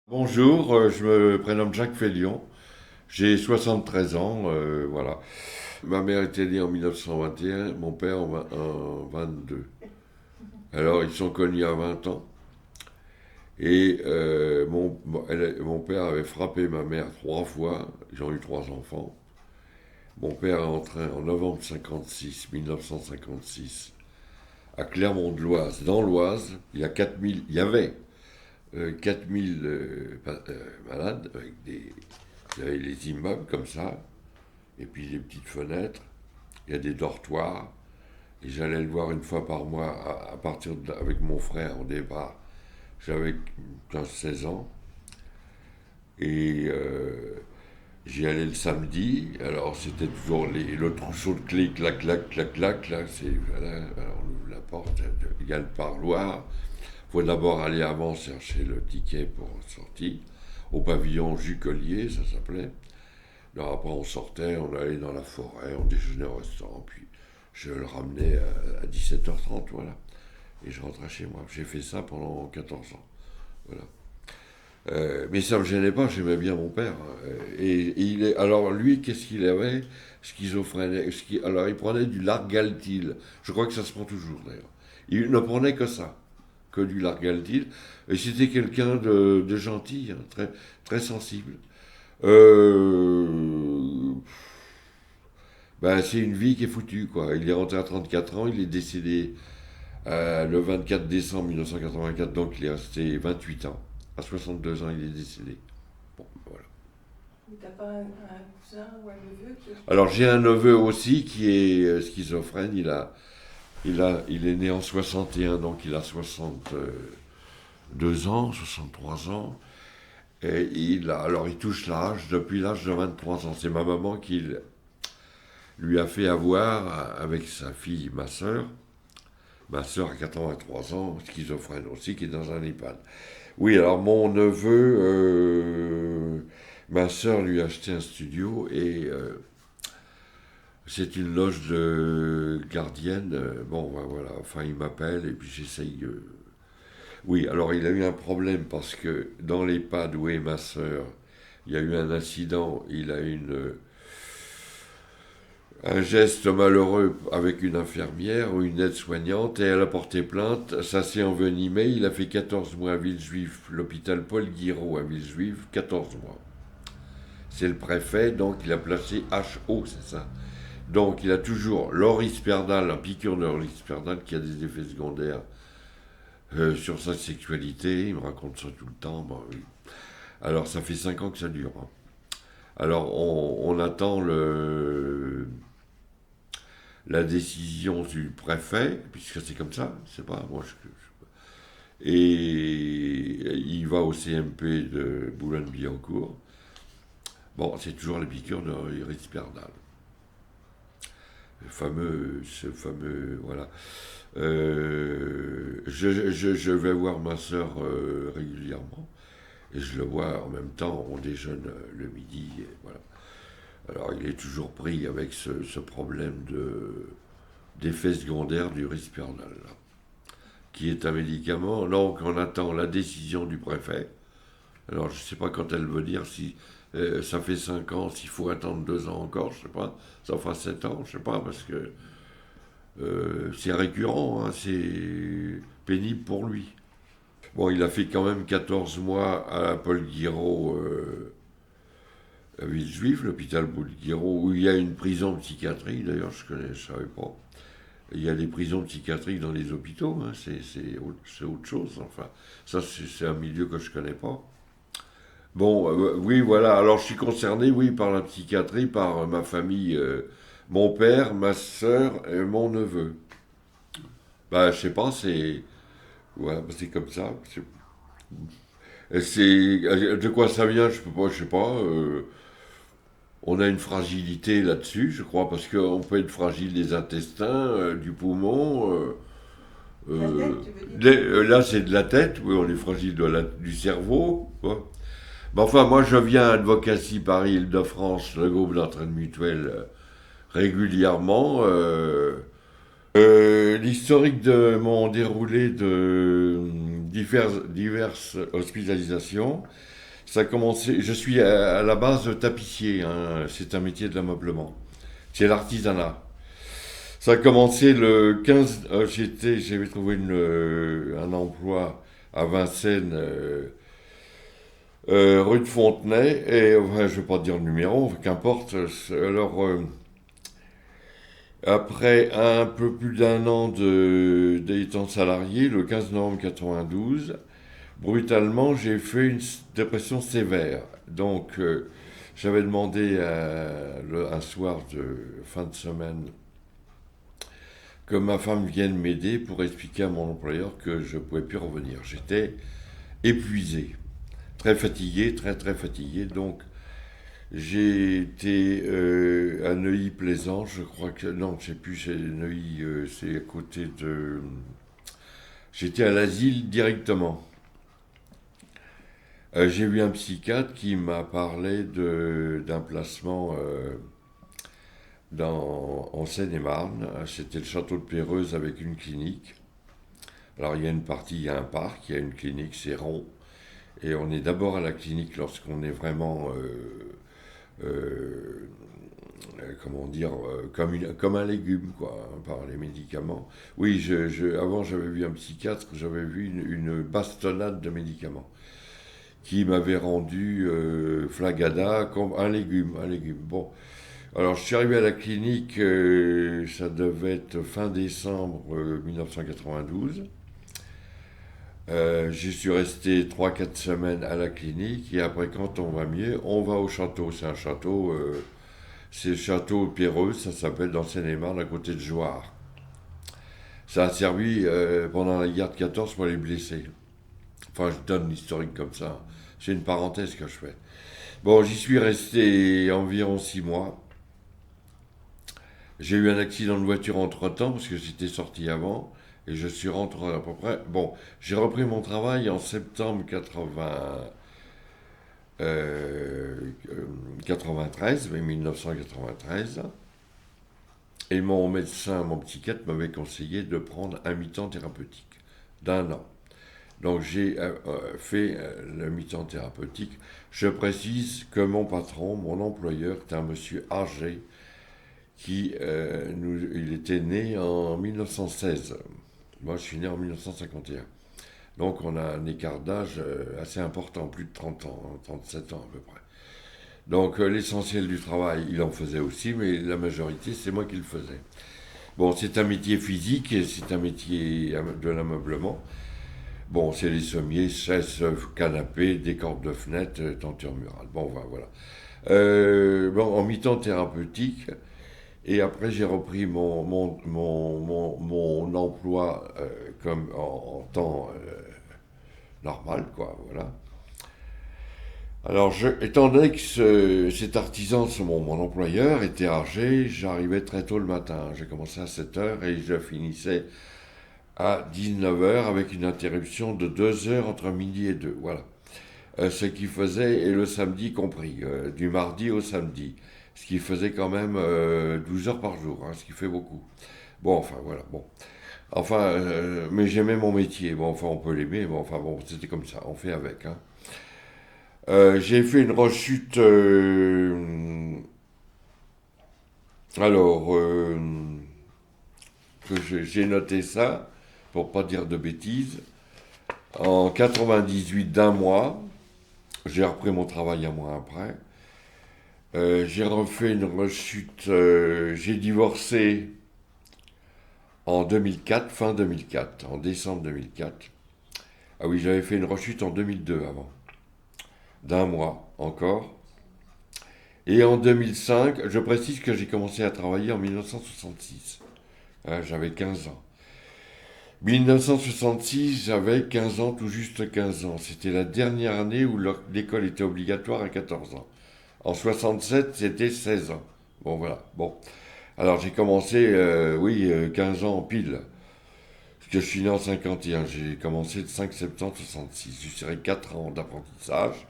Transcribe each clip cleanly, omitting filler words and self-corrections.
Bonjour, je me prénomme Jacques Félion, j'ai 73 ans, voilà. Ma mère était née en 1921, mon père en 22. Alors ils sont connus à 20 ans. Et mon père avait frappé ma mère 3 fois, ils ont eu 3 enfants. Mon père est entré en novembre 1956, à Clermont-de-Loise, dans l'Oise. Il y avait 4000 malades, il y avait les immeubles comme ça, et puis des petites fenêtres, il y a des dortoirs, et j'allais le voir une fois par mois à partir avec mon frère au départ. J'avais 15-16 ans, et j'y allais le samedi, alors c'était toujours le trousseau de clés, clac, clac, clac, clac, là, voilà, alors on ouvre la porte, il y a le parloir. Il faut d'abord aller avant chercher le ticket pour sortir, au pavillon Jucolier, ça s'appelait. Alors après, on sortait, on allait dans la forêt, on déjeunait au restaurant, puis je le ramenais à 17h30, voilà. Et je rentrais chez moi. J'ai fait ça pendant 14 ans. Voilà. Mais ça ne me gênait pas, j'aimais bien mon père. Alors lui, qu'est-ce qu'il avait? Schizophrène. Alors il prenait du Largaltil. Je crois que ça se prend toujours d'ailleurs. Il ne prenait que ça, que du Largaltil. Et c'était quelqu'un de gentil, hein, très, très sensible. Euh, c'est une vie qui est foutue, quoi. Il est rentré à 34 ans, il est décédé le 24 décembre 1984, donc il est resté 28 ans. À 62 ans, il est décédé. Bon, voilà. Mais t'as pas un cousin ou un neveu qui est... Alors j'ai un neveu aussi qui est schizophrène. Il est né en 61, donc il a 62 ans, 63 ans. Et alors il touche l'âge depuis l'âge de 23 ans. C'est ma maman qui lui a fait avoir avec sa fille, ma sœur. Ma sœur a 83 ans, schizophrène aussi, qui est dans un EHPAD. Oui, alors mon neveu, ma sœur lui a acheté un studio et c'est une loge de gardienne. Bon, ben voilà, enfin il m'appelle et puis j'essaye. Oui, alors il a eu un problème parce que dans l'EHPAD où est ma sœur, il y a eu un incident, il a eu un geste malheureux avec une infirmière ou une aide-soignante et elle a porté plainte. Ça s'est envenimé. Il a fait 14 mois à Villejuif, l'hôpital Paul Guiraud à Villejuif, 14 mois. C'est le préfet, donc il a placé HO, c'est ça. Donc il a toujours l'orisperdal, un piqûre de l'orisperdal qui a des effets secondaires sur sa sexualité. Il me raconte ça tout le temps. Bon, oui. Alors ça fait 5 ans que ça dure, hein. Alors on attend la décision du préfet, puisque c'est comme ça, c'est pas moi. Et il va au CMP de Boulogne-Billancourt. Bon, c'est toujours la piqûre de Risperdal. Ce fameux, voilà. Je vais voir ma sœur régulièrement. Et je le vois en même temps, on déjeune le midi, et voilà. Alors il est toujours pris avec ce problème d'effet secondaire du Risperdal, qui est un médicament. Donc on attend la décision du préfet. Alors je ne sais pas quand elle veut dire, si ça fait 5 ans, s'il faut attendre 2 ans encore, je ne sais pas. Ça fera 7 ans, je ne sais pas, parce que c'est récurrent, hein, c'est pénible pour lui. Bon, il a fait quand même 14 mois à Paul Guiraud, à Villejuif, l'hôpital Paul Guiraud, où il y a une prison psychiatrique, d'ailleurs, je ne savais pas. Il y a des prisons psychiatriques dans les hôpitaux, hein, c'est autre chose, enfin. Ça, c'est un milieu que je ne connais pas. Bon, oui, voilà. Alors, je suis concerné, oui, par la psychiatrie, par ma famille, mon père, ma soeur et mon neveu. Bah, je sais pas, voilà, c'est comme ça. De quoi ça vient, je peux pas, je sais pas. On a une fragilité là-dessus, je crois, parce qu'on peut être fragile des intestins, du poumon. La tête, tu veux dire? Là, c'est de la tête, oui, on est fragile du cerveau, quoi. Mais enfin, moi, je viens à Advocacy Paris-Île-de-France, le groupe d'entraide mutuelle, régulièrement. L'historique de mon déroulé de diverses hospitalisations, ça a commencé. Je suis à la base tapissier, hein, c'est un métier de l'ameublement. C'est l'artisanat. Ça a commencé le 15. J'avais trouvé un emploi à Vincennes, rue de Fontenay, et enfin, je ne vais pas dire le numéro, qu'importe. Alors, après un peu plus d'un an d'étant salarié, le 15 novembre 92, brutalement, j'ai fait une dépression sévère. Donc, j'avais demandé un soir de fin de semaine que ma femme vienne m'aider pour expliquer à mon employeur que je ne pouvais plus revenir. J'étais épuisé, très fatigué, très très fatigué. Donc, j'ai été à Neuilly-Plaisance, je crois que. Non, je sais plus, c'est Neuilly, c'est à côté de. J'étais à l'asile directement. J'ai vu un psychiatre qui m'a parlé d'un placement en Seine-et-Marne. C'était le château de Péreuse avec une clinique. Alors il y a une partie, il y a un parc, il y a une clinique, c'est rond. Et on est d'abord à la clinique lorsqu'on est vraiment euh, comment dire, comme un légume, quoi, hein, par les médicaments. Oui, avant j'avais vu un psychiatre, j'avais vu une bastonnade de médicaments qui m'avait rendu flagada comme un légume, un légume. Bon, alors je suis arrivé à la clinique, ça devait être fin décembre 1992. J'y suis resté 3 4 semaines à la clinique et après quand on va mieux, on va au château. C'est un château, c'est le château Pierreux, ça s'appelle dans Seine-et-Marne à côté de Jouarre. Ça a servi pendant la guerre de 14 pour les blessés. Enfin, je donne l'historique comme ça. C'est une parenthèse que je fais. Bon, j'y suis resté environ 6 mois. J'ai eu un accident de voiture entre-temps parce que j'étais sorti avant et je suis rentré à peu près. Bon, j'ai repris mon travail en septembre 93, mais 1993. Et mon médecin, mon psychiatre m'avait conseillé de prendre un mi-temps thérapeutique d'un an. Donc j'ai fait le mi-temps thérapeutique. Je précise que mon patron, mon employeur, était un monsieur âgé il était né en 1916. Moi, je suis né en 1951. Donc on a un écart d'âge assez important, plus de 30 ans, hein, 37 ans à peu près. Donc l'essentiel du travail, il en faisait aussi, mais la majorité, c'est moi qui le faisais. Bon, c'est un métier physique et c'est un métier de l'ameublement. Bon, c'est les sommiers, chaises, canapés, décors de fenêtres, tenture murale. Bon, voilà. Bon, en mi-temps thérapeutique, et après j'ai repris mon emploi comme en temps normal, quoi, voilà. Alors, étant donné que cet artisan, mon employeur, était âgé, j'arrivais très tôt le matin. J'ai commencé à 7 heures et je finissais à 19 heures avec une interruption de 2 heures entre midi et 2. Voilà. Ce qui faisait, et le samedi compris, du mardi au samedi. Ce qui faisait quand même 12 heures par jour, hein, ce qui fait beaucoup. Bon, enfin, voilà, bon. Enfin, mais j'aimais mon métier. Bon, enfin, on peut l'aimer, bon, enfin, bon, c'était comme ça, on fait avec, hein. J'ai fait une rechute. Alors, j'ai noté ça, pour pas dire de bêtises. En 98 d'un mois, j'ai repris mon travail un mois après. J'ai refait une rechute. J'ai divorcé en 2004, fin 2004, en décembre 2004. Ah oui, j'avais fait une rechute en 2002 avant, d'un mois encore. Et en 2005, je précise que j'ai commencé à travailler en 1966. J'avais 15 ans. 1966, j'avais 15 ans, tout juste 15 ans. C'était la dernière année où l'école était obligatoire à 14 ans. En 67, c'était 16 ans. Bon, voilà. Bon. Alors j'ai commencé, oui, 15 ans pile. Parce que je suis né en 51. J'ai commencé le 5 septembre 66. J'ai fait 4 ans d'apprentissage.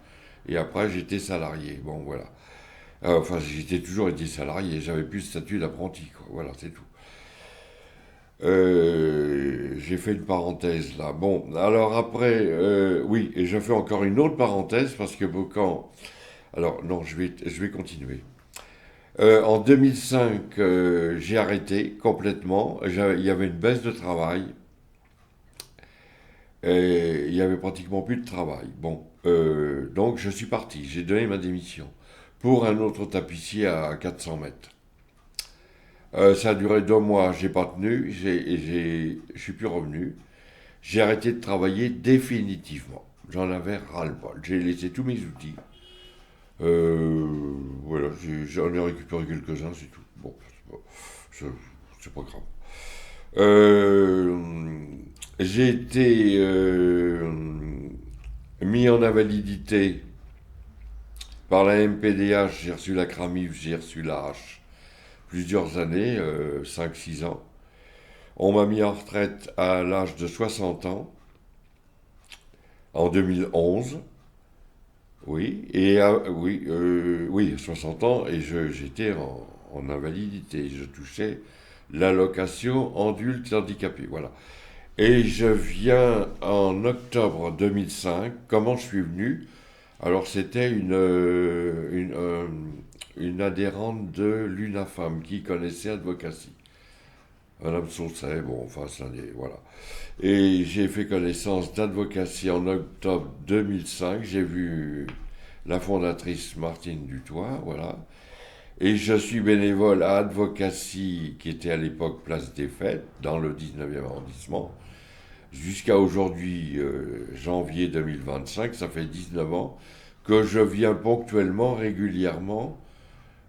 Et après, j'étais salarié. Bon, voilà. Enfin, j'étais toujours été salarié. J'avais plus le statut d'apprenti, quoi. Voilà, c'est tout. J'ai fait une parenthèse là. Bon, alors après, oui, et je fais encore une autre parenthèse parce que quand... Alors non, je vais continuer. En 2005, j'ai arrêté complètement. Il y avait une baisse de travail et il y avait pratiquement plus de travail. Bon, donc je suis parti. J'ai donné ma démission pour un autre tapissier à 400 mètres. Ça a duré 2 mois, j'ai pas tenu, je suis plus revenu. J'ai arrêté de travailler définitivement. J'en avais ras-le-bol. J'ai laissé tous mes outils. Voilà, j'en ai récupéré quelques-uns, c'est tout. Bon, c'est pas, c'est pas grave. Euh, j'ai été mis en invalidité par la MPDH, j'ai reçu la CRAMIF, j'ai reçu la H plusieurs années, 5-6 ans. On m'a mis en retraite à l'âge de 60 ans, en 2011. Oui, oui, 60 ans, et j'étais en invalidité. Je touchais l'allocation adulte handicapé, voilà. Et je viens en octobre 2005. Comment je suis venu? Alors c'était une adhérente de l'UNAFAM qui connaissait Advocacy. Madame Saucet, bon, enfin, voilà. Et j'ai fait connaissance d'Advocacy en octobre 2005. J'ai vu la fondatrice Martine Dutoit, voilà. Et je suis bénévole à Advocacy, qui était à l'époque Place des Fêtes, dans le 19e arrondissement. Jusqu'à aujourd'hui, janvier 2025, ça fait 19 ans que je viens ponctuellement, régulièrement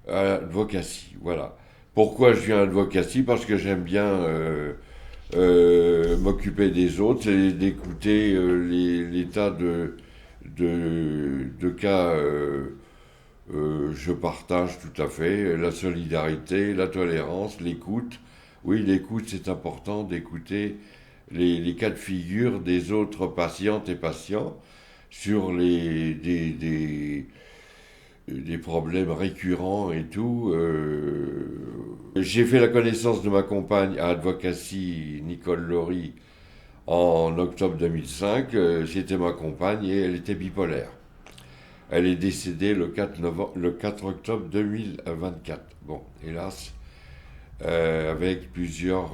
à Advocacy, voilà. Pourquoi je viens à Advocacy? Parce que j'aime bien m'occuper des autres et d'écouter les tas de cas. Je partage tout à fait la solidarité, la tolérance, l'écoute. Oui, l'écoute, c'est important d'écouter les cas de figure des autres patientes et patients sur des problèmes récurrents et tout. J'ai fait la connaissance de ma compagne à Advocacy, Nicole Laurie, en octobre 2005. C'était ma compagne et elle était bipolaire. Elle est décédée le 4 octobre 2024. Bon, hélas, avec plusieurs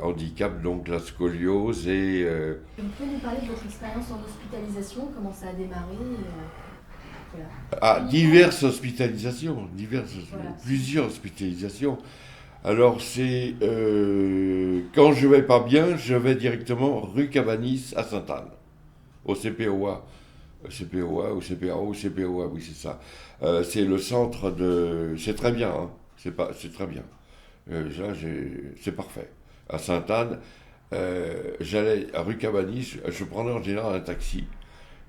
handicaps, donc la scoliose et... Vous pouvez nous parler de votre expérience en hospitalisation, comment ça a démarré voilà. Ah, diverses hospitalisations, Voilà. plusieurs hospitalisations. Alors c'est... quand je vais pas bien, je vais directement rue Cabanis à Sainte-Anne, au CPOA. CPOA ou CPAO ou CPOA, oui c'est ça. C'est le centre de... C'est très bien, hein. C'est très bien. Là, c'est parfait. À Sainte-Anne, j'allais à rue Cabanis, je prenais en général un taxi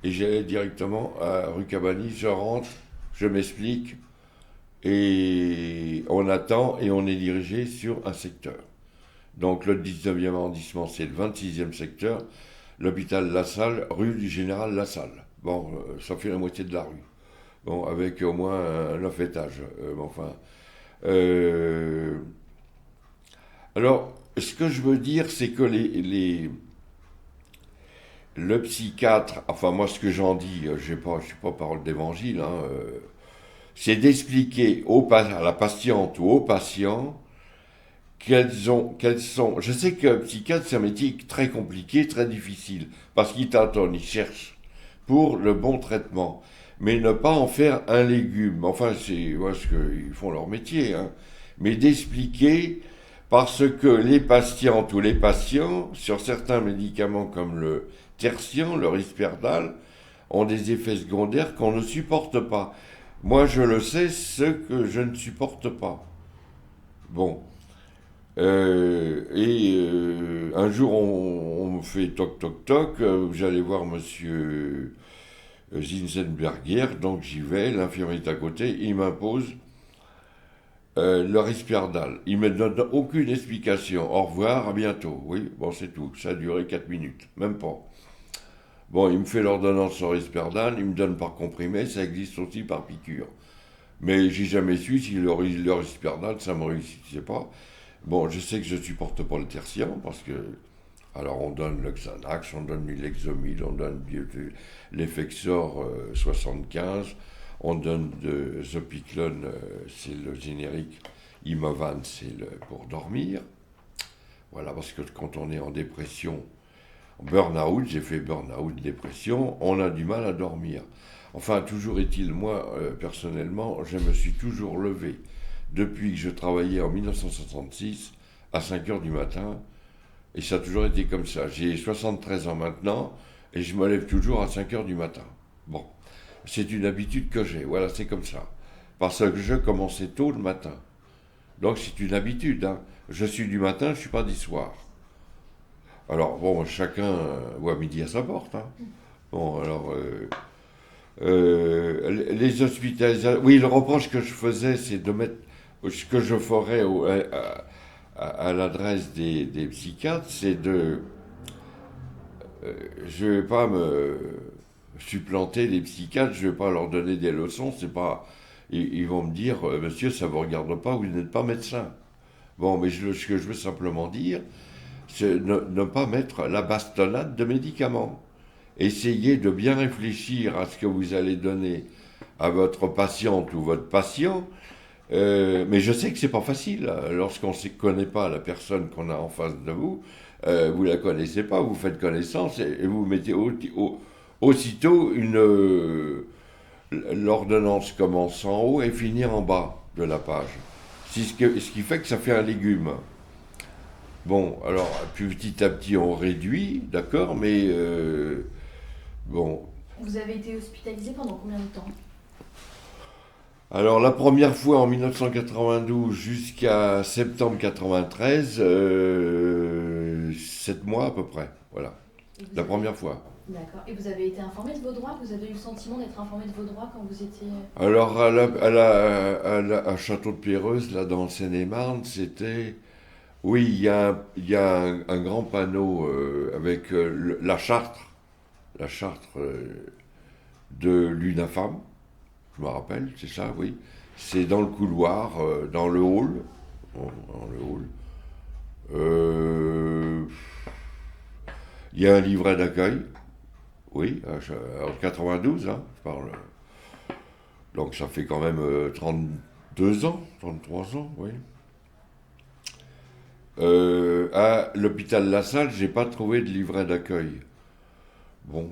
et j'allais directement à rue Cabanis, je rentre, je m'explique et on attend et on est dirigé sur un secteur. Donc le 19e arrondissement, c'est le 26e secteur, l'hôpital Lassalle, rue du Général Lassalle. Bon, ça fait la moitié de la rue. Bon, avec au moins 9 étages. Enfin. Alors, ce que je veux dire, c'est que le psychiatre, enfin moi ce que j'en dis, je ne suis pas parole d'évangile, hein, c'est d'expliquer à la patiente ou au patient quelles sont. Je sais qu'un psychiatre c'est un métier très compliqué, très difficile, parce qu'il tâtonne, il cherche pour le bon traitement, mais ne pas en faire un légume. Enfin, c'est ce qu'ils font leur métier, hein, mais d'expliquer. Parce que les patientes ou les patients, sur certains médicaments comme le tertian, le risperdal, ont des effets secondaires qu'on ne supporte pas. Moi, je le sais, ce que je ne supporte pas. Bon. Un jour, on me fait toc toc toc, j'allais voir monsieur Zinzenberger, donc j'y vais, l'infirmier est à côté, il m'impose le risperdal. Il ne me donne aucune explication. Au revoir, à bientôt. Oui, bon, c'est tout. Ça a duré 4 minutes, même pas. Bon, il me fait l'ordonnance sur risperdal, il me donne par comprimé, ça existe aussi par piqûre. Mais j'ai jamais su si le risperdal, ça me réussissait pas. Bon, je sais que je supporte pas le tertian parce que, alors on donne le Xanax, on donne du Lexomil, on donne l'Effexor 75, on donne de Zopiclone, c'est le générique, Imovan, pour dormir. Voilà, parce que quand on est en dépression, burn-out, j'ai fait burn-out, dépression, on a du mal à dormir. Enfin, toujours est-il, moi, personnellement, je me suis toujours levé depuis que je travaillais en 1966 à 5 heures du matin, et ça a toujours été comme ça. J'ai 73 ans maintenant, et je me lève toujours à 5 heures du matin. Bon, c'est une habitude que j'ai, voilà, c'est comme ça. Parce que je commençais tôt le matin. Donc c'est une habitude, hein. Je suis du matin, je ne suis pas du soir. Alors, bon, chacun voit midi à sa porte, hein. Bon, alors, les hospitalisations. Oui, le reproche que je faisais, c'est de mettre ce que je ferais à l'adresse des psychiatres, c'est de. Je ne vais pas me supplanter les psychiatres, je ne vais pas leur donner des leçons, c'est pas. Ils vont me dire, monsieur, ça ne vous regarde pas, vous n'êtes pas médecin. Bon, mais ce que je veux simplement dire, c'est ne pas mettre la bastonnade de médicaments. Essayez de bien réfléchir à ce que vous allez donner à votre patiente ou votre patient. Mais je sais que c'est pas facile. Lorsqu'on ne connaît pas la personne qu'on a en face de vous, vous la connaissez pas, vous faites connaissance et vous mettez aussitôt l'ordonnance commence en haut et finit en bas de la page. Ce qui fait que ça fait un légume. Bon, alors petit à petit on réduit, d'accord, mais bon. Vous avez été hospitalisé pendant combien de temps? Alors la première fois en 1992 jusqu'à septembre 93, 7 mois à peu près, voilà, la première fois. D'accord. Et vous avez été informé de vos droits? Vous avez eu le sentiment d'être informé de vos droits quand vous étiez... Alors à Château-de-Péreuse, là dans le Seine-et-Marne, c'était... Oui, il y a un grand panneau avec la charte de l'UNAFAM, je me rappelle, c'est ça, oui. C'est dans le couloir, dans le hall. Dans le hall. Il y a un livret d'accueil, oui, en 92, hein, je parle. Donc ça fait quand même 32 ans, 33 ans, oui. À l'hôpital La Salle, j'ai pas trouvé de livret d'accueil. Bon,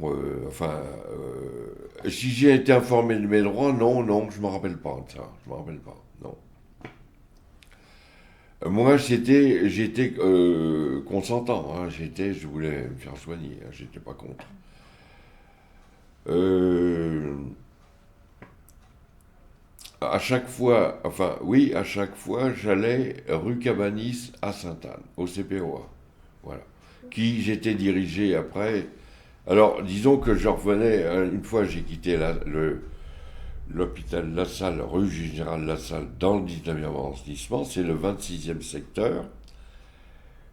si j'ai été informé de mes droits, non, je me rappelle pas de ça, je me rappelle pas, non. Moi, j'étais consentant, hein, je voulais me faire soigner, hein, j'étais pas contre. À chaque fois, à chaque fois, j'allais rue Cabanis à Sainte-Anne, au CPOA, voilà. Qui j'étais dirigé après. Alors, disons que je revenais, une fois j'ai quitté l'hôpital La Salle, rue Général La Salle, dans le 19e arrondissement, c'est le 26e secteur.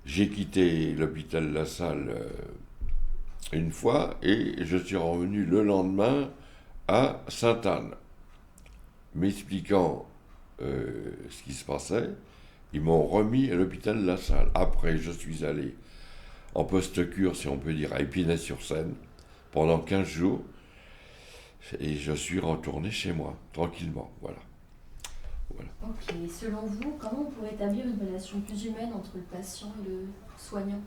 J'ai quitté l'hôpital La Salle une fois et je suis revenu le lendemain à Sainte-Anne, m'expliquant ce qui se passait. Ils m'ont remis à l'hôpital La Salle. Après, je suis allé en post-cure, si on peut dire, à Épinay-sur-Seine, pendant 15 jours. Et je suis retourné chez moi, tranquillement, voilà. Ok, et selon vous, comment on pourrait établir une relation plus humaine entre le patient et le soignant?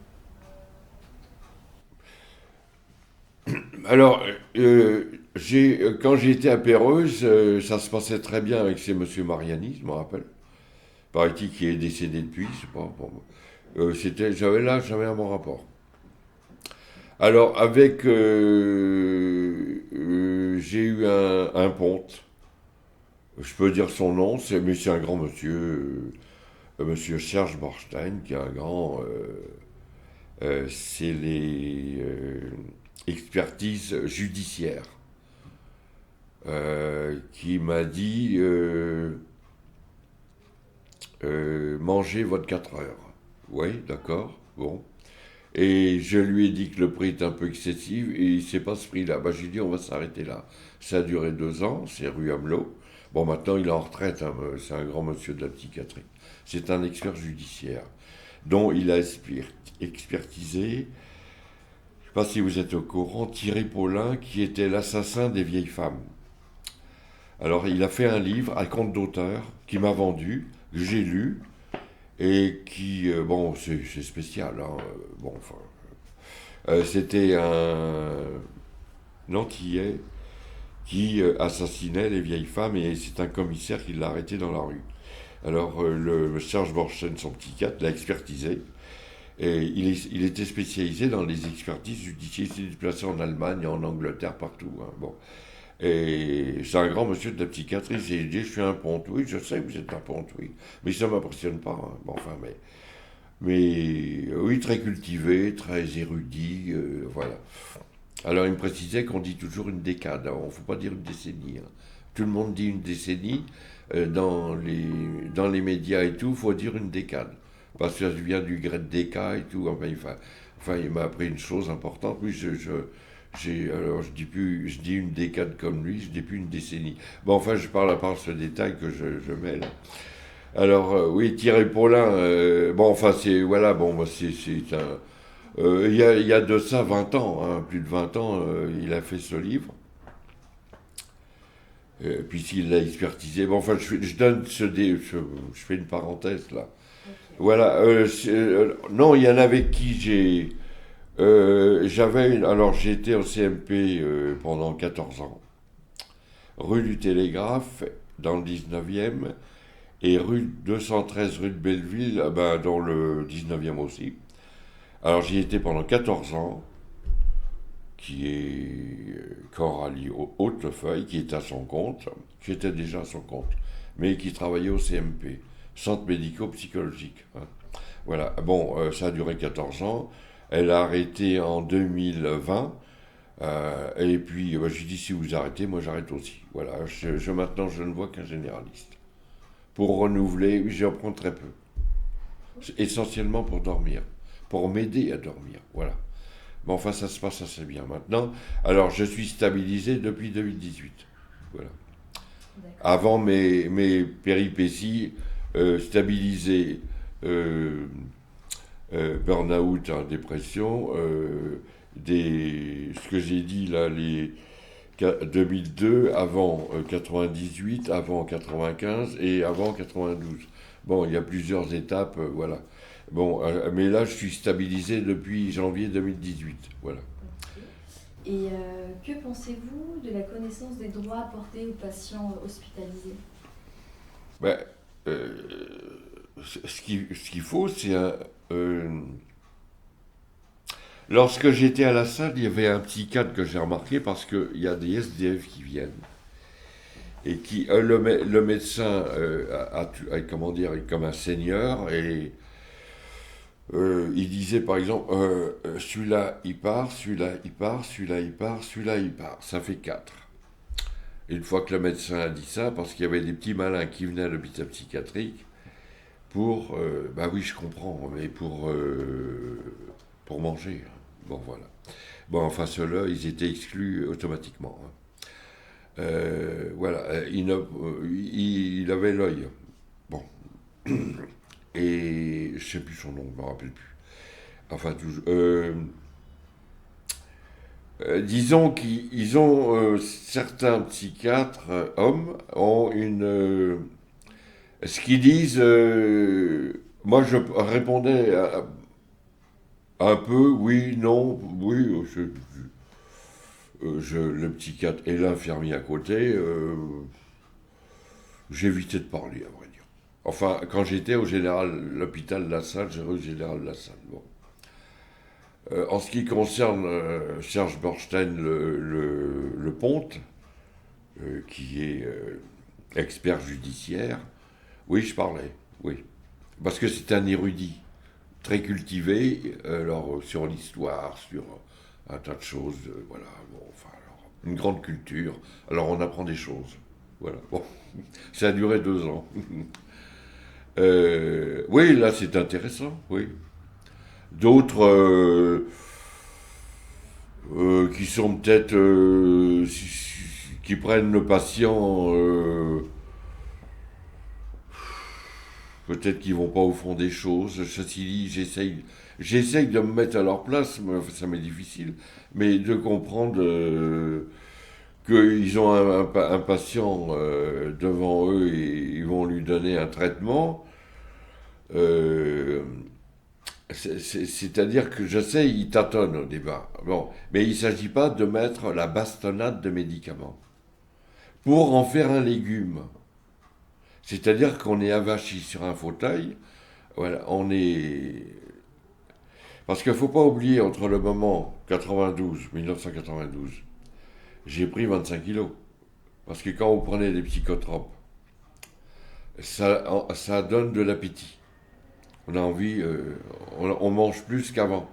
Alors, quand j'étais à Péreuse, ça se passait très bien avec ces monsieur Mariani, je me rappelle. Paraît-il qui est décédé depuis, je sais pas. Bon, j'avais un bon rapport. Alors, j'ai eu un ponte. Je peux dire son nom, mais c'est un grand monsieur, monsieur Serge Borstein, qui est un grand. C'est les expertises judiciaires. Qui m'a dit mangez votre 4 heures. Oui, d'accord, bon. Et je lui ai dit que le prix est un peu excessif et c'est pas ce prix-là. Bah, j'ai dit on va s'arrêter là. Ça a duré 2 ans, c'est rue Hamelot. Bon, maintenant, il est en retraite, hein, c'est un grand monsieur de la psychiatrie. C'est un expert judiciaire dont il a expertisé, je ne sais pas si vous êtes au courant, Thierry Paulin, qui était l'assassin des vieilles femmes. Alors, il a fait un livre à compte d'auteur qui m'a vendu, que j'ai lu, et qui, bon, c'est spécial, hein, bon, enfin, c'était un Antillais qui assassinait les vieilles femmes et c'est un commissaire qui l'a arrêté dans la rue. Alors le Serge Borchen, son psychiatre, l'a expertisé et il était spécialisé dans les expertises judiciaires. Il s'est déplacé en Allemagne, en Angleterre, partout. Hein, bon. Et c'est un grand monsieur de la psychiatrie. Il dit, je suis un ponte. Oui, je sais que vous êtes un ponte, oui. Mais ça ne m'impressionne pas. Hein. Bon, enfin, mais oui, très cultivé, très érudit, voilà. Alors il me précisait qu'on dit toujours une décade, il ne faut pas dire une décennie. Hein. Tout le monde dit une décennie, dans les médias et tout, il faut dire une décade. Parce que ça vient du grec déca et tout, enfin, il m'a appris une chose importante, oui, alors je dis une décade comme lui, je dis plus une décennie. Bon, enfin, je parle à part ce détail que je mêle. Alors, oui, Thierry Paulin, bon, enfin, c'est, voilà, bon, moi, c'est un... il y a de ça 20 ans, hein, plus de 20 ans, il a fait ce livre, puisqu'il l'a expertisé. Bon, enfin, je donne je fais une parenthèse, là. Ok. Voilà, non, il y en a avec qui alors, j'ai été au CMP pendant 14 ans, rue du Télégraphe, dans le 19e, et rue 213 rue de Belleville, ben, dans le 19e aussi. Alors j'y étais pendant 14 ans, qui est Coralie Hautefeuille, qui est à son compte, qui était déjà à son compte, mais qui travaillait au CMP, Centre médico-psychologique. Hein. Voilà, bon, ça a duré 14 ans. Elle a arrêté en 2020. Et puis, je lui dis, si vous arrêtez, moi j'arrête aussi. Voilà, maintenant je ne vois qu'un généraliste. Pour renouveler, oui, j'en prends très peu. Essentiellement pour dormir, pour m'aider à dormir, voilà. Mais enfin, ça se passe assez bien maintenant. Alors, je suis stabilisé depuis 2018, voilà. D'accord. Avant mes péripéties, stabilisé, burn-out, hein, dépression, ce que j'ai dit là, les 2002, avant 98, avant 95 et avant 92. Bon, il y a plusieurs étapes, voilà. Bon, mais là, je suis stabilisé depuis janvier 2018, voilà. Ok. Et que pensez-vous de la connaissance des droits apportés aux patients hospitalisés? Ben, euh, ce qu'il faut, c'est lorsque j'étais à la salle, il y avait un psychiatre que j'ai remarqué parce qu'il y a des SDF qui viennent et qui le médecin comment dire, est comme un seigneur et il disait par exemple celui-là il part, celui-là il part, celui-là il part, celui-là il part, ça fait 4. Et une fois que le médecin a dit ça, parce qu'il y avait des petits malins qui venaient à l'hôpital psychiatrique pour, bah oui je comprends, mais pour manger. Bon voilà. Bon enfin ceux-là ils étaient exclus automatiquement. Hein. Voilà, il avait l'œil. Bon. Et je sais plus son nom, je me rappelle plus. Enfin, toujours. Disons qu'ils ont certains psychiatres hommes ont ce qu'ils disent. Moi, je répondais un peu oui, non, oui. Le psychiatre et l'infirmier à côté. J'évitais de parler, à vrai dire. Enfin, quand j'étais au l'hôpital de la Salle, j'ai au général de la Salle. Bon. En ce qui concerne Serge Borstein, le Ponte, qui est expert judiciaire, oui, je parlais, oui. Parce que c'est un érudit, très cultivé, alors, sur l'histoire, sur un tas de choses, voilà. Bon, enfin, alors, une grande culture. Alors, on apprend des choses. Voilà, bon. Ça a duré 2 ans. Oui, là, c'est intéressant, oui. D'autres qui sont peut-être qui prennent le patient Peut-être qu'ils vont pas au fond des choses. Ceci dit, j'essaye de me mettre à leur place, mais ça m'est difficile, mais de comprendre qu'ils ont un patient devant eux et ils vont lui donner un traitement. Euh, C'est-à-dire que je sais, ils tâtonnent au débat. Bon, mais il ne s'agit pas de mettre la bastonnade de médicaments pour en faire un légume. C'est-à-dire qu'on est avachi sur un fauteuil. Voilà, on est. Parce qu'il ne faut pas oublier, entre le moment 1992, j'ai pris 25 kilos. Parce que quand vous prenez des psychotropes, ça donne de l'appétit. On a envie, on mange plus qu'avant.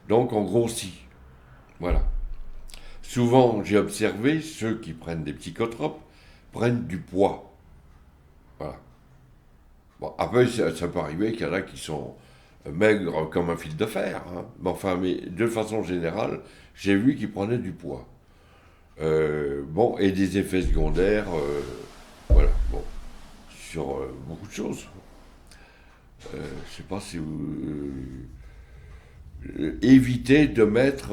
Donc on grossit. Voilà. Souvent, j'ai observé, ceux qui prennent des psychotropes prennent du poids. Voilà. Bon, après, ça peut arriver qu'il y en a qui sont maigres comme un fil de fer. Hein. Mais de façon générale, j'ai vu qu'ils prenaient du poids. Bon, et des effets secondaires, voilà, bon, sur beaucoup de choses. Je ne sais pas si vous... évitez de mettre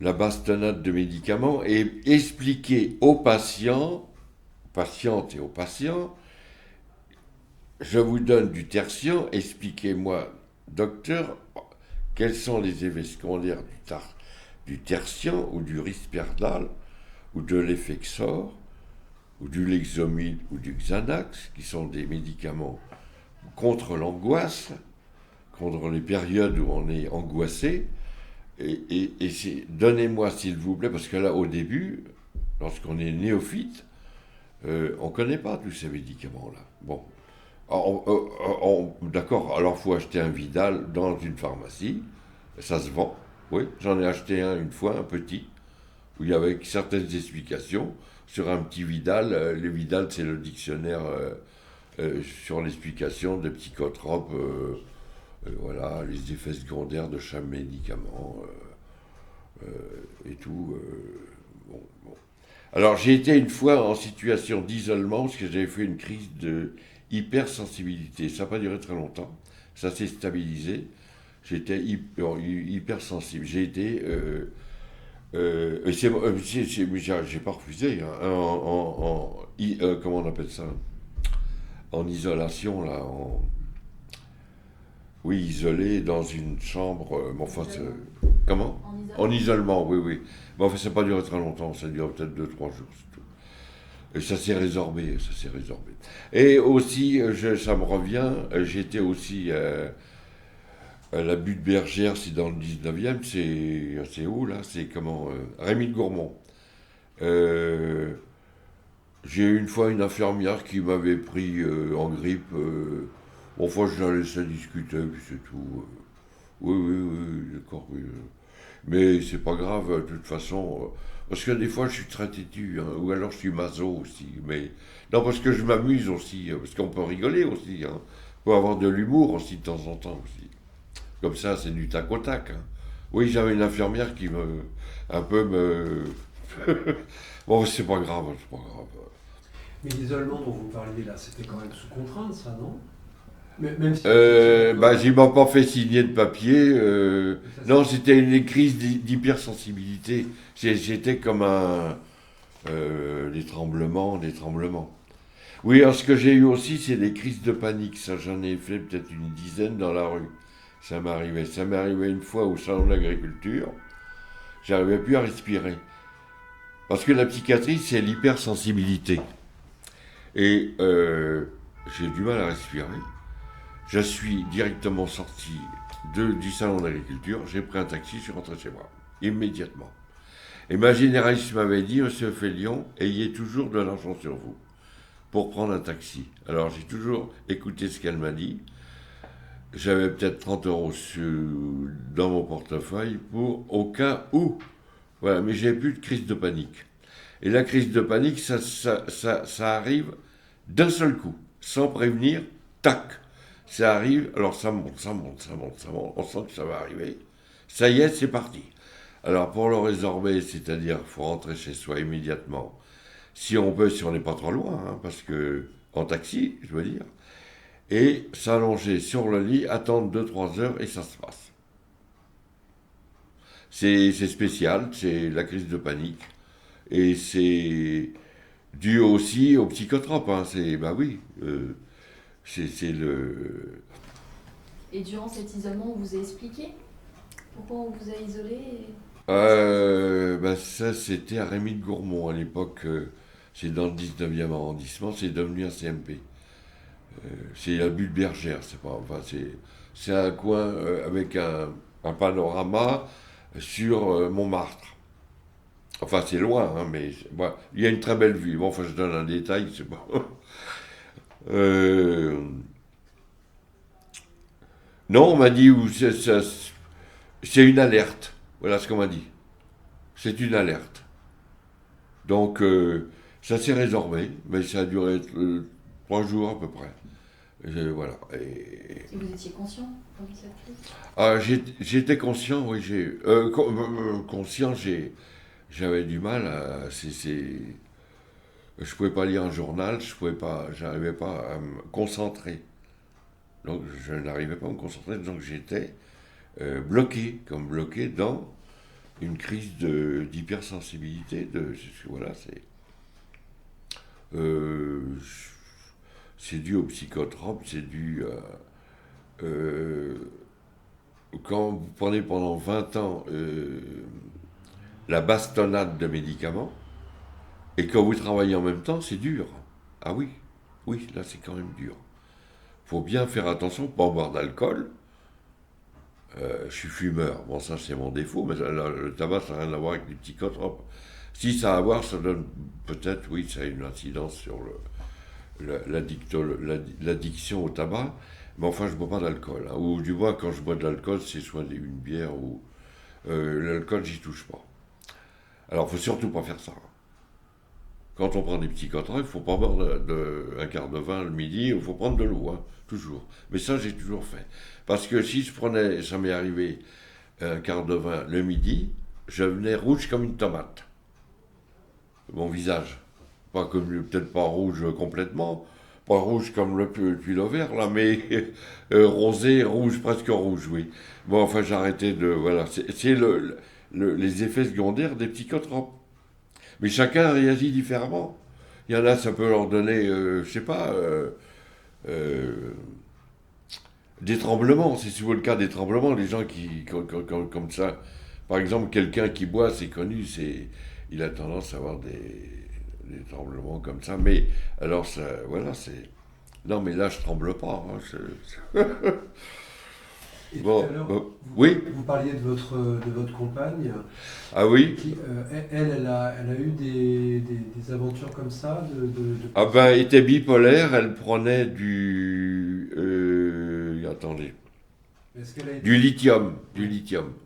la bastonnade de médicaments et expliquer aux patients, patientes et aux patients, je vous donne du tertian, expliquez-moi, docteur, quels sont les effets secondaires du tertian ou du risperdal ou de l'Effexor ou du Lexomil ou du Xanax, qui sont des médicaments contre l'angoisse, contre les périodes où on est angoissé. Et donnez-moi s'il vous plaît, parce que là au début, lorsqu'on est néophyte, on ne connaît pas tous ces médicaments-là. Bon, d'accord, alors il faut acheter un Vidal dans une pharmacie, ça se vend, oui, j'en ai acheté un une fois, un petit, où il y avait certaines explications sur un petit Vidal. Le Vidal, c'est le dictionnaire sur l'explication des psychotropes, voilà, les effets secondaires de chaque médicament et tout. Bon, bon. Alors j'ai été une fois en situation d'isolement parce que j'avais fait une crise de hypersensibilité. Ça n'a pas duré très longtemps, ça s'est stabilisé. J'étais hypersensible. J'ai été... j'ai pas refusé, hein, comment on appelle ça, en isolation, là, oui, isolé dans une chambre, enfin, comment? En isolement, oui, oui. Mais enfin, ça n'a pas duré très longtemps, ça a duré peut-être 2-3 jours, c'est tout. Et ça s'est résorbé, ça s'est résorbé. Et aussi, ça me revient, j'étais aussi à la Butte Bergère, c'est dans le 19e, c'est où là? C'est comment? Rémy de Gourmont. J'ai eu une fois une infirmière qui m'avait pris en grippe. Enfin, je la laissais discuter, puis c'est tout. Oui, oui, oui, d'accord, oui. Mais c'est pas grave, de toute façon. Parce que des fois, je suis très têtu, hein, ou alors je suis maso aussi. Mais non, parce que je m'amuse aussi, parce qu'on peut rigoler aussi. Hein. On peut avoir de l'humour aussi de temps en temps aussi. Comme ça, c'est du tac au tac. Hein. Oui, j'avais une infirmière qui me. Un peu me. Bon, c'est pas grave, c'est pas grave. Mais l'isolement dont vous parliez là, c'était quand même sous contrainte, ça, non? Même si J'y m'en pas fait signer de papier. Non, c'était une crise d'hypersensibilité. J'étais comme des tremblements, des tremblements. Oui, alors ce que j'ai eu aussi, c'est des crises de panique. Ça, j'en ai fait peut-être une dizaine dans la rue. Ça m'est arrivé. Ça m'est arrivé une fois au salon de l'agriculture. J'arrivais plus à respirer. Parce que la psychiatrie, c'est l'hypersensibilité. Et j'ai du mal à respirer. Je suis directement sorti du salon d'agriculture, j'ai pris un taxi, je suis rentré chez moi, immédiatement. Et ma généraliste m'avait dit, Monsieur Félion, ayez toujours de l'argent sur vous pour prendre un taxi. Alors j'ai toujours écouté ce qu'elle m'a dit. J'avais peut-être 30 euros dans mon portefeuille au cas où. Voilà, mais j'ai plus de crise de panique. Et la crise de panique, ça arrive d'un seul coup, sans prévenir, tac. Ça arrive, alors ça monte, ça monte, ça monte, ça monte, on sent que ça va arriver. Ça y est, c'est parti. Alors pour le résorber, c'est-à-dire qu'il faut rentrer chez soi immédiatement. Si on peut, si on n'est pas trop loin, hein, parce que en taxi, je veux dire, et s'allonger sur le lit, attendre 2-3 heures et ça se passe. C'est spécial, c'est la crise de panique et c'est dû aussi aux psychotropes. Hein. Bah oui, c'est le. Et durant cet isolement, on vous a expliqué pourquoi on vous a isolé Bah ça, c'était à Rémy de Gourmont à l'époque. C'est dans le 19e arrondissement, c'est devenu un CMP. C'est la butte Bergère, c'est pas. Enfin, c'est un coin avec un panorama sur Montmartre. Enfin, c'est loin, hein, mais bon, il y a une très belle vue. Bon, enfin, je donne un détail, c'est bon. Non, on m'a dit où c'est une alerte. Voilà ce qu'on m'a dit. C'est une alerte. Donc, ça s'est résorbé, mais ça a duré 3 jours à peu près. Voilà. Et vous étiez conscient pendant cette crise? J'étais conscient, oui. Conscient, j'avais du mal à. Je pouvais pas lire un journal, j'arrivais pas à me concentrer. Donc, je n'arrivais pas à me concentrer, donc j'étais bloqué dans une crise d'hypersensibilité. Voilà, c'est dû au psychotrope, c'est dû à. Quand vous prenez pendant 20 ans la bastonnade de médicaments, et quand vous travaillez en même temps, c'est dur. Ah oui, oui, là c'est quand même dur. Faut bien faire attention, pas boire d'alcool. Je suis fumeur, bon ça c'est mon défaut, mais le tabac ça n'a rien à voir avec les psychotropes. Si ça a à voir, ça donne peut-être, oui, ça a une incidence sur l'addiction au tabac, mais enfin je ne bois pas d'alcool. Hein. Ou du moins quand je bois de l'alcool, c'est soit une bière ou... l'alcool, j'y touche pas. Alors il ne faut surtout pas faire ça. Quand on prend des psychotropes, il ne faut pas boire un quart de vin le midi, il faut prendre de l'eau, hein, toujours. Mais ça, j'ai toujours fait. Parce que si je prenais, ça m'est arrivé, un quart de vin le midi, je venais rouge comme une tomate. Mon visage. Peut-être pas rouge complètement, pas rouge comme le pull vert, là, mais rosé, rouge, presque rouge, oui. Bon, enfin, j'ai arrêté de... Voilà, c'est les effets secondaires des psychotropes. Mais chacun réagit différemment. Il y en a, ça peut leur donner, je sais pas, des tremblements. C'est souvent le cas des tremblements. Les gens qui, comme ça, par exemple, quelqu'un qui boit, c'est connu, il a tendance à avoir des tremblements comme ça. Mais alors, ça, voilà, c'est. Non, mais là, je tremble pas. Hein, Et bon, tout à l'heure, oui. vous parliez de votre compagne. Ah oui. Qui, elle a eu des aventures comme ça Ah ben, elle était bipolaire, elle prenait attendez. Du lithium,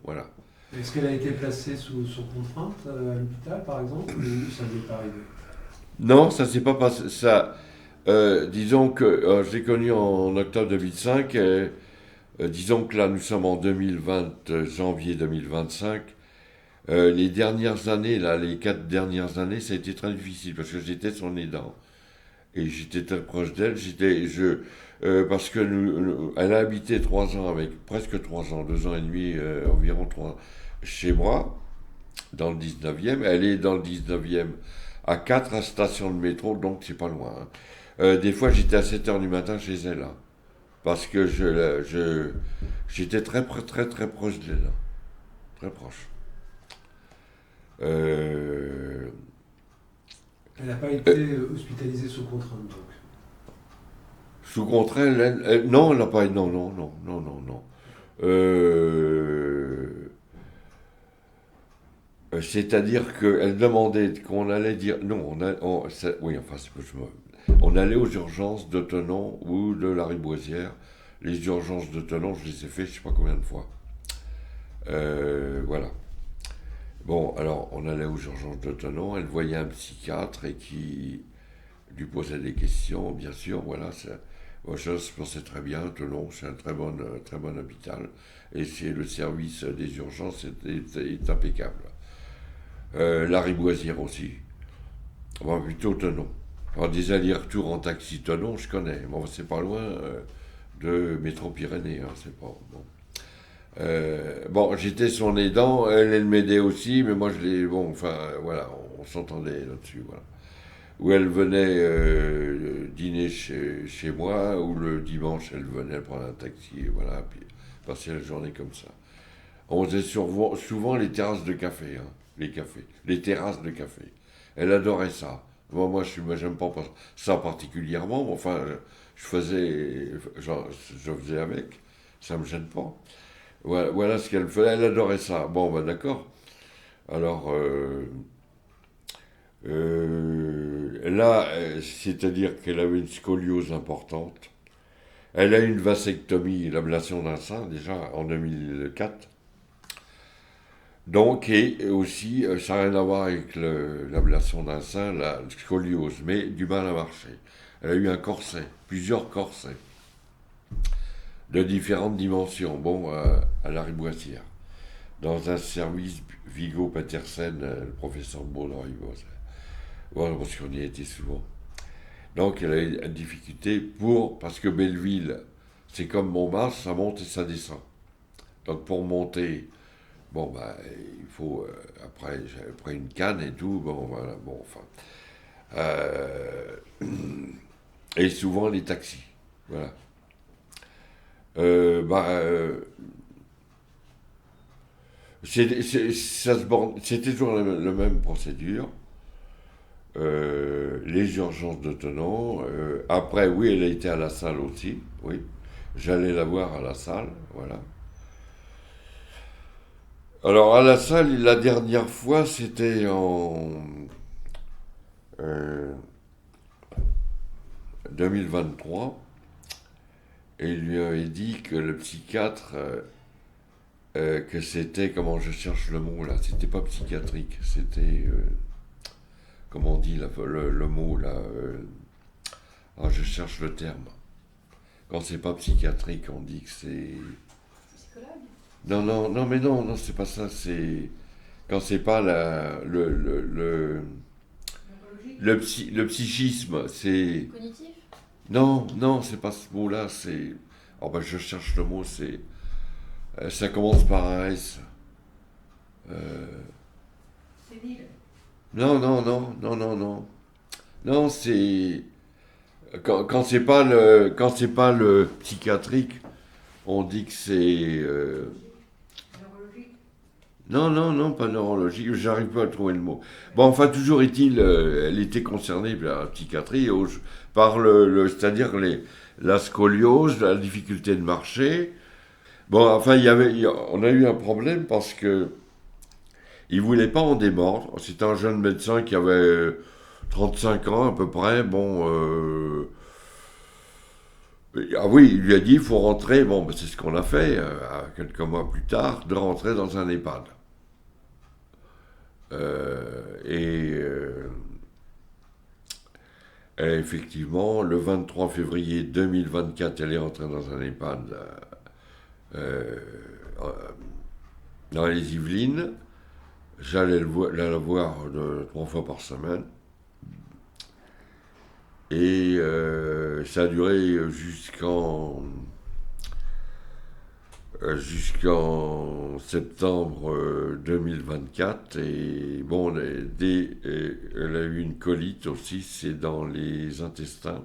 voilà. Est-ce qu'elle a été placée sous contrainte à l'hôpital, par exemple, ou ça ne lui est pas arrivé? Non, ça s'est pas passé. Ça, disons que je l'ai connue en octobre 2005. Disons que là, nous sommes en 2020, janvier 2025. Les dernières années, là, les 4 dernières années, ça a été très difficile parce que j'étais son aidant. Et j'étais très proche d'elle. Parce que elle a habité 3 ans presque 3 ans, 2 ans et demi, environ 3 chez moi, dans le 19e. Elle est dans le 19e à 4 stations de métro, donc c'est pas loin. Hein. Des fois, j'étais à 7h du matin chez elle, là, parce que j'étais très proche d'elle, là. Très proche. Elle n'a pas été hospitalisée sous contrainte, donc. Sous contrainte, non, elle n'a pas. Non. C'est-à-dire qu'elle demandait qu'on allait dire. Non, oui, enfin, on allait aux urgences de Thonon ou de la Riboisière. Les urgences de Thonon, je les ai fait je ne sais pas combien de fois. Voilà. Bon, alors, on allait aux urgences de Thonon, elle voyait un psychiatre et qui lui posait des questions, bien sûr, voilà. Je pensais très bien, Thonon, c'est un très bon hôpital, et le service des urgences est impeccable. La Riboisière aussi. Enfin, plutôt Thonon. Alors, des allers-retours en taxi Tonon, je connais. Bon, c'est pas loin de Métro-Pyrénées, hein, c'est pas... Bon. Bon, j'étais son aidant, elle m'aidait aussi, mais moi je l'ai... Bon, enfin, voilà, on s'entendait là-dessus, voilà. Où elle venait dîner chez moi, ou le dimanche, elle venait prendre un taxi, et voilà, puis passer la journée comme ça. On faisait souvent les terrasses de café, hein, les terrasses de café. Elle adorait ça. Bon, moi, j'aime pas ça particulièrement, mais enfin, je faisais, je faisais avec, ça me gêne pas. Voilà ce qu'elle faisait, elle adorait ça. Bon, ben d'accord. Alors, là, c'est-à-dire qu'elle avait une scoliose importante. Elle a eu une vasectomie, l'ablation d'un sein, déjà en 2004. Donc, et aussi, ça n'a rien à voir avec l'ablation d'un sein, la scoliose, mais du mal à marcher. Elle a eu un corset, plusieurs corsets, de différentes dimensions, bon, à la Riboisière. Dans un service Vigo Petersen, le professeur Baudreuil, voilà, parce qu'on y était souvent. Donc, elle a eu une difficulté parce que Belleville, c'est comme Montmartre, ça monte et ça descend. Donc, pour monter, bon, bah, il faut, après, j'avais pris une canne et tout, bon, voilà, bon, enfin. Et souvent les taxis, voilà. Bah, c'était toujours la même procédure. Les urgences de Tenon. Après, oui, elle a été à la salle aussi, oui. J'allais la voir à la salle, voilà. Alors, à la salle, la dernière fois, c'était en 2023. Et il lui avait dit que le psychiatre, que c'était, comment je cherche le mot là, c'était pas psychiatrique, c'était, comment on dit là, le mot là, je cherche le terme. Quand c'est pas psychiatrique, on dit que c'est... Psychologue. Non, mais non, c'est pas ça, c'est... Quand c'est pas le psychisme, c'est... Cognitif? Non, c'est pas ce mot-là, c'est... Oh ben je cherche le mot, c'est... ça commence par un S. Sénile. Non. Non, c'est... Quand c'est pas le psychiatrique, on dit que c'est... Neurologique. Non, pas neurologique, j'arrive pas à trouver le mot. Bon, enfin, toujours est-il, elle était concernée par la psychiatrie par c'est-à-dire la scoliose, la difficulté de marcher. Bon, enfin, on a eu un problème parce que il voulait pas en démordre. C'était un jeune médecin qui avait 35 ans à peu près. Bon, ah oui, il lui a dit il faut rentrer. Bon, ben, c'est ce qu'on a fait quelques mois plus tard, de rentrer dans un EHPAD. Et effectivement, le 23 février 2024, elle est rentrée dans un EHPAD euh, dans les Yvelines. J'allais la voir 3 fois par semaine. Et ça a duré jusqu'en septembre 2024. Et bon, elle a eu une colite aussi, c'est dans les intestins,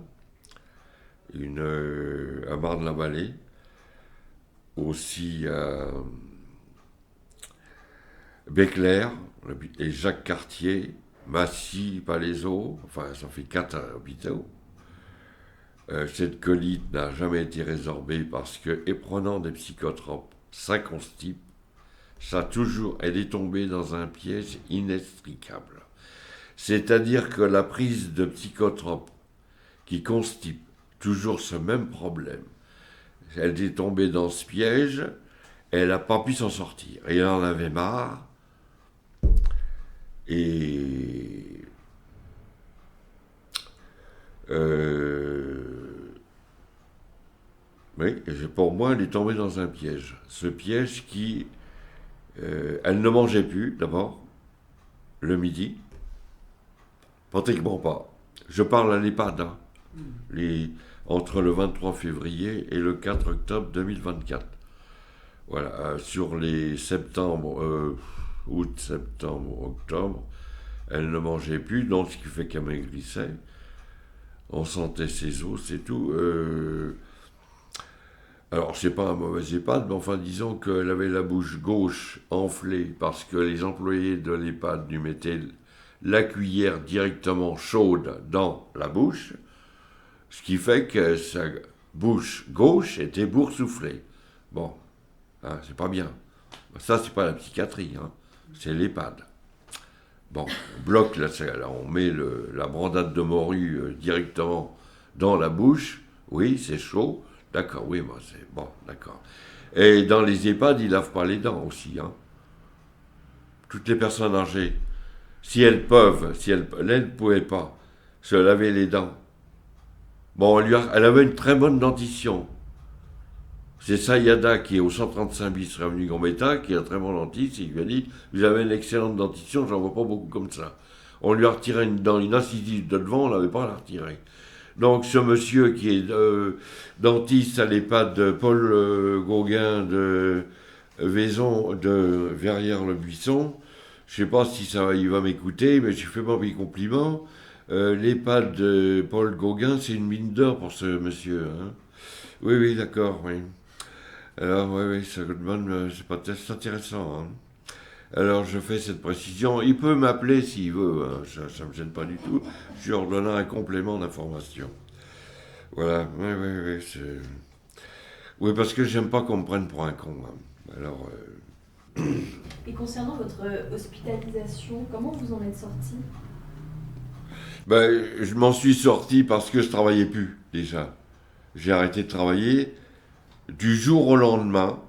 à Marne-la-Vallée, aussi à Béclair et Jacques Cartier, Massy, Palaiseau, enfin ça fait 4 hôpitaux. Cette colite n'a jamais été résorbée parce que, et prenant des psychotropes, ça constipe, elle est tombée dans un piège inextricable. C'est-à-dire que la prise de psychotropes qui constipe toujours ce même problème, elle est tombée dans ce piège, elle n'a pas pu s'en sortir. Et elle en avait marre. Et oui, pour moi, elle est tombée dans un piège. Ce piège qui... elle ne mangeait plus, d'abord, le midi. Pratiquement pas. Je parle à l'EHPAD, hein. Entre le 23 février et le 4 octobre 2024. Voilà, sur les août, septembre, octobre, elle ne mangeait plus, donc ce qui fait qu'elle maigrissait. On sentait ses os, c'est tout. Alors, c'est pas un mauvais EHPAD, mais enfin, disons qu'elle avait la bouche gauche enflée parce que les employés de l'EHPAD lui mettaient la cuillère directement chaude dans la bouche, ce qui fait que sa bouche gauche était boursouflée. Bon, hein, c'est pas bien. Ça, c'est pas la psychiatrie, hein, c'est l'EHPAD. Bon, on bloque, là, on met la brandade de morue directement dans la bouche. Oui, c'est chaud. D'accord, oui, moi, c'est bon, d'accord. Et dans les EHPAD, ils lavent pas les dents aussi, hein. Toutes les personnes âgées, si elles peuvent, elle ne pouvait pas se laver les dents. Bon, elle avait une très bonne dentition. C'est Sayada qui est au 135 bis Avenue Gambetta, qui est un très bon dentiste, il lui a dit « Vous avez une excellente dentition, j'en vois pas beaucoup comme ça. » On lui a retiré une incisive de devant, on n'avait pas à la retirer. Donc ce monsieur qui est dentiste à l'EHPAD de Paul Gauguin de Vaison, de Verrières-le-Buisson, je ne sais pas si il va m'écouter, mais je fais pas mes compliments. L'EHPAD de Paul Gauguin, c'est une mine d'or pour ce monsieur. Hein. Oui, oui, d'accord, oui. Alors, oui, ça demande, c'est intéressant. Hein. Alors, je fais cette précision. Il peut m'appeler s'il veut, hein. Ça ne me gêne pas du tout. Je lui redonne un complément d'information. Voilà, oui, c'est... Oui, parce que j'aime pas qu'on me prenne pour un con. Hein. Alors... Et concernant votre hospitalisation, comment vous en êtes sorti? Ben, je m'en suis sorti parce que je travaillais plus, déjà. J'ai arrêté de travailler du jour au lendemain.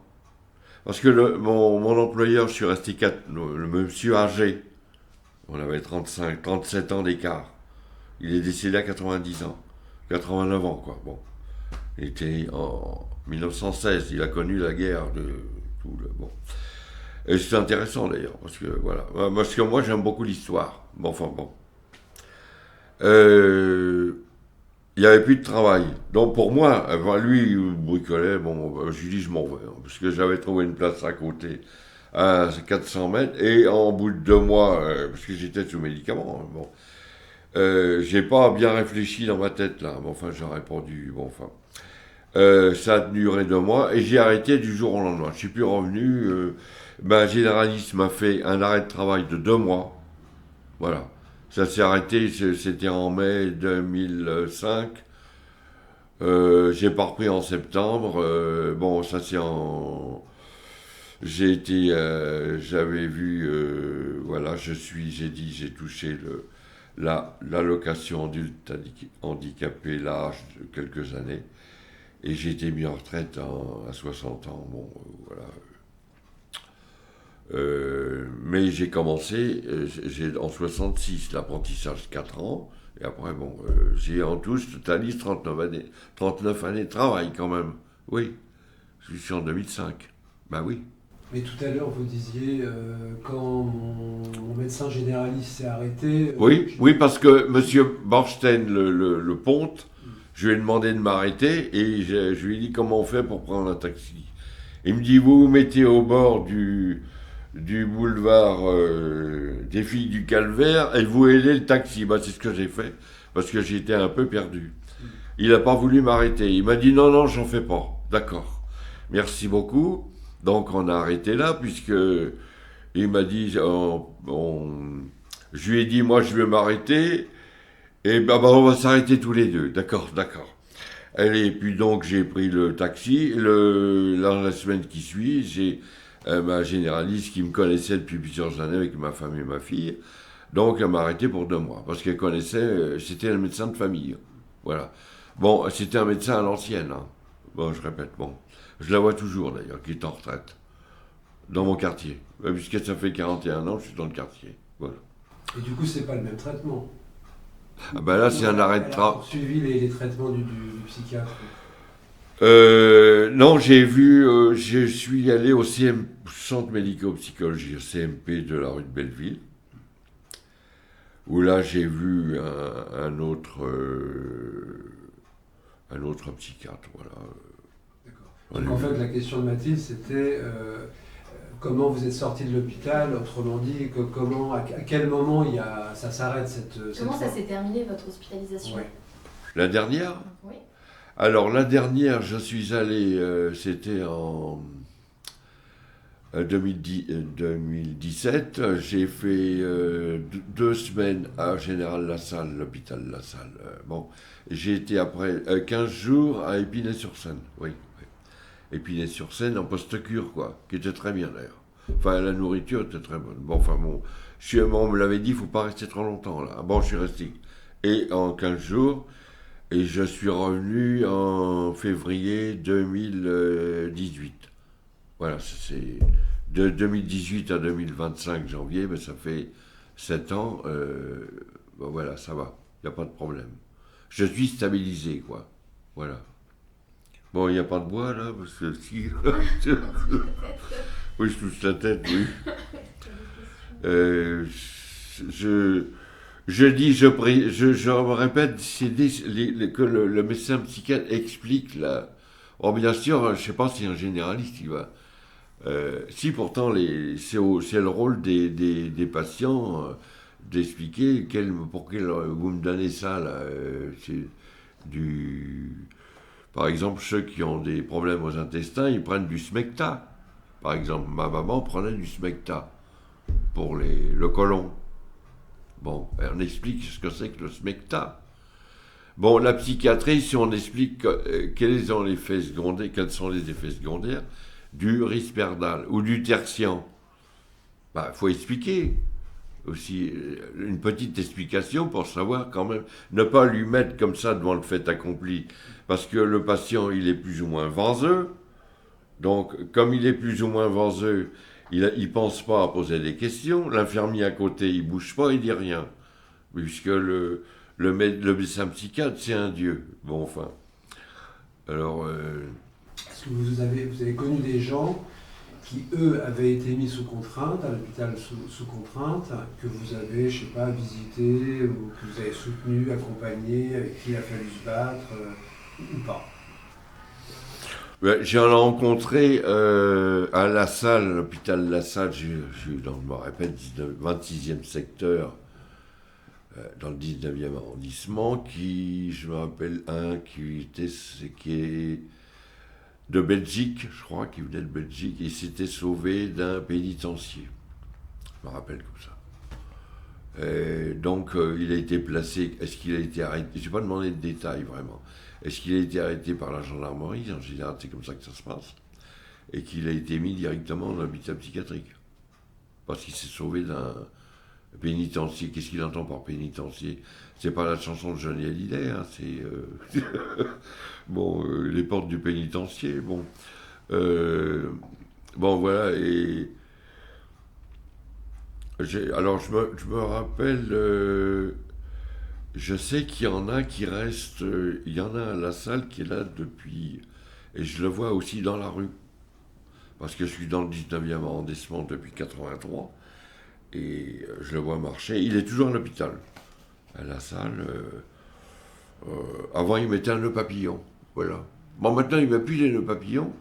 Parce que mon employeur, je suis resté le monsieur âgé. On avait 37 ans d'écart. Il est décédé à 90 ans. 89 ans, quoi. Bon. Il était en 1916. Il a connu la guerre de tout le... Bon. Et c'est intéressant, d'ailleurs. Parce que, voilà. Parce que moi, j'aime beaucoup l'histoire. Bon, enfin, bon. Il n'y avait plus de travail. Donc pour moi, lui, il bricolait, bon, je lui dis je m'en vais, hein, parce que j'avais trouvé une place à côté, à 400 mètres, et en bout de 2 mois, parce que j'étais sous médicaments, hein, bon, j'ai pas bien réfléchi dans ma tête, là, bon, enfin, j'aurais pas dû, bon, enfin, ça a duré 2 mois, et j'ai arrêté du jour au lendemain. Je suis plus revenu, ben, généraliste m'a fait un arrêt de travail de 2 mois, voilà. Ça s'est arrêté, c'était en mai 2005. J'ai pas repris en septembre. Bon, ça c'est en... j'avais vu, voilà, j'ai touché l'allocation adulte handicapé l'âge de quelques années. Et j'ai été mis en retraite à 60 ans. Bon, voilà. Mais j'ai commencé en 66 l'apprentissage 4 ans, et après, bon, j'ai en tout, je totalise 39 années de travail quand même. Oui, je suis en 2005. Ben oui. Mais tout à l'heure, vous disiez, quand mon médecin généraliste s'est arrêté... Oui, parce que M. Borstein, le ponte, je lui ai demandé de m'arrêter, et je lui ai dit comment on fait pour prendre un taxi. Il me dit, vous vous mettez au bord du boulevard des Filles du Calvaire et vous aidez le taxi. Bah, c'est ce que j'ai fait parce que j'étais un peu perdu. Il n'a pas voulu m'arrêter. Il m'a dit non, j'en fais pas. D'accord. Merci beaucoup. Donc on a arrêté là puisque il m'a dit, je lui ai dit moi je vais m'arrêter et bah, on va s'arrêter tous les deux. D'accord. Et puis donc j'ai pris le taxi. La semaine qui suit, j'ai ma généraliste qui me connaissait depuis plusieurs années avec ma femme et ma fille. Donc elle m'a arrêté pour 2 mois parce qu'elle connaissait, c'était un médecin de famille. Voilà. Bon, c'était un médecin à l'ancienne. Hein. Bon, je répète, bon. Je la vois toujours d'ailleurs, qui est en retraite. Dans mon quartier. Puisque ça fait 41 ans, je suis dans le quartier. Voilà. Et du coup, c'est pas le même traitement. Ah ben là, c'est un arrêt de travail. Suivi les traitements du psychiatre. Non, je suis allé au Centre médico-psychologie, au CMP de la rue de Belleville, où là j'ai vu un autre psychiatre, voilà. D'accord. Donc en fait, la question de Mathilde, c'était comment vous êtes sorti de l'hôpital, autrement dit, à quel moment ça s'arrête cette Comment ça fois s'est terminé votre hospitalisation? Ouais. La dernière? Oui. Alors la dernière, je suis allé, c'était en 2017, j'ai fait 2 semaines à Général Lassalle, l'hôpital Lassalle. Bon, j'ai été après 15 jours à Épinay-sur-Seine, oui. Épinay-sur-Seine en post-cure, quoi, qui était très bien d'ailleurs. Enfin, la nourriture était très bonne. Bon, enfin bon, on me l'avait dit, il ne faut pas rester trop longtemps là. Bon, je suis resté. Et en 15 jours, et je suis revenu en février 2018. Voilà, c'est de 2018 à 2025 janvier, mais ça fait 7 ans. Bon, voilà, ça va, il n'y a pas de problème. Je suis stabilisé, quoi. Voilà. Bon, il n'y a pas de bois là, parce que si. Oui, je touche la tête, oui. Je dis, je me répète, que le médecin psychiatre explique là. Or, bien sûr, je ne sais pas si un généraliste il va. Si pourtant, c'est le rôle des patients d'expliquer pour quel vous me donnez ça là. C'est par exemple, ceux qui ont des problèmes aux intestins, ils prennent du Smecta. Par exemple, ma maman prenait du Smecta pour le côlon. Bon, on explique ce que c'est que le Smecta. Bon, la psychiatrie, si on explique quels sont les effets secondaires du Risperdal ou du Tertian, faut expliquer aussi une petite explication pour savoir quand même, ne pas lui mettre comme ça devant le fait accompli, parce que le patient, il est plus ou moins vaseux, donc comme il est plus ou moins vaseux, il pense pas à poser des questions, l'infirmier à côté, il bouge pas, il dit rien, puisque le médecin psychiatre, c'est un dieu. Bon, enfin, alors... Est-ce que vous avez connu des gens qui, eux, avaient été mis sous contrainte, à l'hôpital sous contrainte, que vous avez, je sais pas, visité, ou que vous avez soutenu, accompagné, avec qui il a fallu se battre, ou pas? J'en ai rencontré à La Salle, l'hôpital La Salle, je me répète, 26e secteur, dans le 19e arrondissement, je me rappelle un qui est de Belgique, je crois, qui venait de Belgique, et s'était sauvé d'un pénitencier. Je me rappelle comme ça. Et donc, il a été placé. Est-ce qu'il a été arrêté? Je n'ai pas demandé de détails, vraiment. Est-ce qu'il a été arrêté par la gendarmerie? En général, c'est comme ça que ça se passe. Et qu'il a été mis directement dans l'hôpital psychiatrique. Parce qu'il s'est sauvé d'un pénitencier. Qu'est-ce qu'il entend par pénitencier? C'est pas la chanson de Johnny Hallyday, hein, c'est... bon, les portes du pénitencier, bon. Bon, voilà, et... Alors, je me rappelle... je sais qu'il y en a qui restent... il y en a à La Salle qui est là depuis... Et je le vois aussi dans la rue. Parce que je suis dans le 19e arrondissement depuis 83. Et je le vois marcher. Il est toujours à l'hôpital. À La Salle. Avant, il mettait un nœud papillon. Voilà. Bon, maintenant, il ne met plus les nœuds papillons.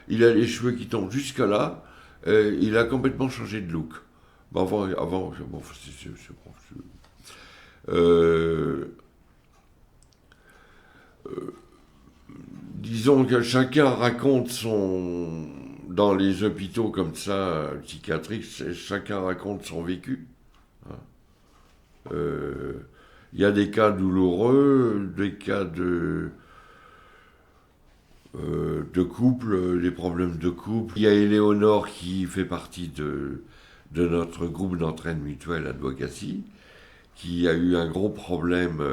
Il a les cheveux qui tombent jusqu'à là. Il a complètement changé de look. Bon, avant bon, disons que chacun raconte dans les hôpitaux comme ça, psychiatriques, chacun raconte son vécu. Il y a des cas douloureux, des cas de couple, des problèmes de couple. Il y a Éléonore qui fait partie de notre groupe d'entraide mutuelle Advocacy, qui a eu un gros problème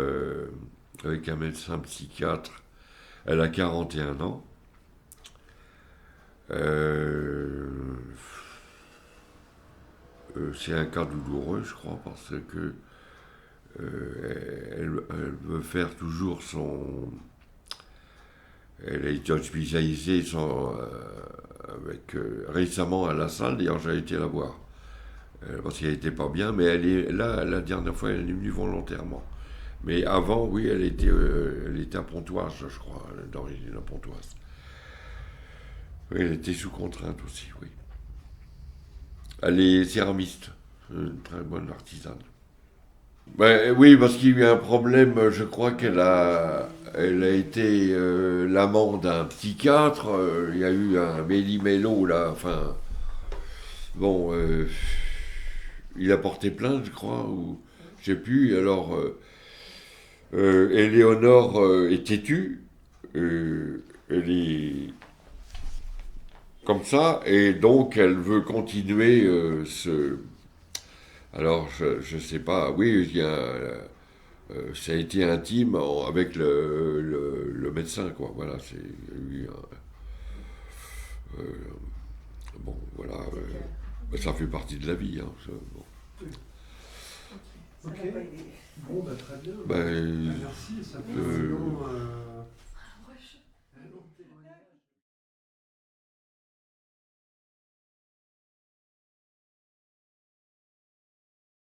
avec un médecin psychiatre. Elle a 41 ans. C'est un cas douloureux, je crois, parce que elle veut faire toujours son... Elle a été hospitalisée récemment à La Salle, d'ailleurs j'ai été la voir. parce qu'elle n'était pas bien, mais elle est là, la dernière fois, elle est venue volontairement. Mais avant, oui, elle était à Pontoise, je crois, d'origine à Pontoise. Oui, elle était sous contrainte aussi, oui. Elle est céramiste, une très bonne artisane. Ben, oui, parce qu'il y a eu un problème, je crois elle a été l'amant d'un psychiatre, il y a eu un méli-mélo là, enfin, bon, il a porté plainte, je crois, ou je sais plus, alors Éléonore est têtue, elle est comme ça, et donc elle veut continuer Alors, je sais pas, oui, il y a, ça a été intime avec le médecin, quoi. Voilà, c'est lui. Bon, voilà, ça fait partie de la vie. Hein, bon. Ça Ok. n'a pas aidé. Bon, bah, très bien. Ben, Merci, ça fait